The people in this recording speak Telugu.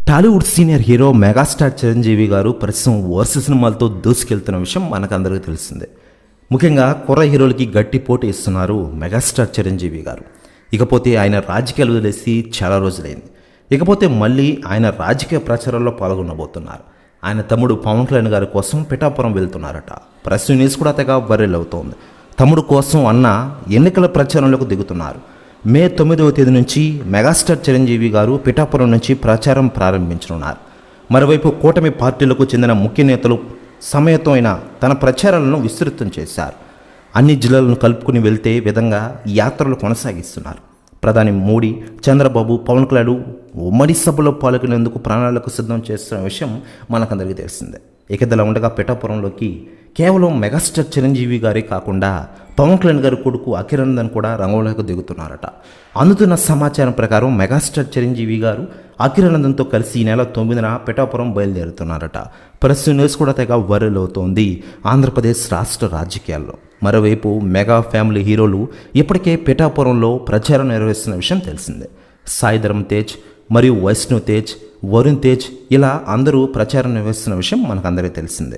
Tollywood senior hero megastar Chiranjeevi గారు ప్రస్తుతం వరుస సినిమాలతో దూసుకెళ్తున్న విషయం మనకందరికీ తెలిసిందే. ముఖ్యంగా కుర్ర హీరోలకి గట్టి పోటీ ఇస్తున్నారు మెగాస్టార్ చిరంజీవి గారు. ఇకపోతే ఆయన రాజకీయాలు వదిలేసి చాలా రోజులైంది. ఇకపోతే మళ్ళీ ఆయన రాజకీయ ప్రచారంలో పాల్గొనబోతున్నారు. ఆయన తమ్ముడు పవన్ కళ్యాణ్ గారి కోసం పిఠాపురం వెళ్తున్నారట. ప్రెస్ న్యూస్ కూడా తెగ వైరల్ అవుతోంది. తమ్ముడు కోసం అన్న ఎన్నికల ప్రచారంలోకి దిగుతున్నారు. మే 9వ తేదీ నుంచి మెగాస్టార్ చిరంజీవి గారు పిఠాపురం నుంచి ప్రచారం ప్రారంభించనున్నారు. మరోవైపు కూటమి పార్టీలకు చెందిన ముఖ్య నేతలు సమేతమైన తన ప్రచారాలను విస్తృతం చేశారు. అన్ని జిల్లాలను కలుపుకుని వెళ్తే విధంగా యాత్రలు కొనసాగిస్తున్నారు. ప్రధాని మోడీ, చంద్రబాబు, పవన్ కళ్యాణ్ ఉమ్మడి సభలో పాల్గొనేందుకు ప్రణాళికలు సిద్ధం చేస్తున్న విషయం మనకందరికీ తెలిసిందే. ఇకదలా ఉండగా పిఠాపురంలోకి కేవలం మెగాస్టార్ చిరంజీవి గారే కాకుండా పవన్ కళ్యాణ్ గారి కొడుకు అఖిరానందన్ కూడా రంగంలోకి దిగుతున్నారట. అందుతున్న సమాచారం ప్రకారం మెగాస్టార్ చిరంజీవి గారు అఖిరానందన్తో కలిసి ఈ నెల 9న పిఠాపురం బయలుదేరుతున్నారట. ప్రెస్ న్యూస్ కూడా తెగ వైరల్ అవుతోంది ఆంధ్రప్రదేశ్ రాష్ట్ర రాజకీయాల్లో. మరోవైపు మెగా ఫ్యామిలీ హీరోలు ఇప్పటికే పిఠాపురంలో ప్రచారం నిర్వహిస్తున్న విషయం తెలిసిందే. సాయి ధరమ్ తేజ్ మరియు వైష్ణవ్ తేజ్, వరుణ్ తేజ్ ఇలా అందరూ ప్రచారం నిర్వహిస్తున్న విషయం మనకందరికీ తెలిసిందే.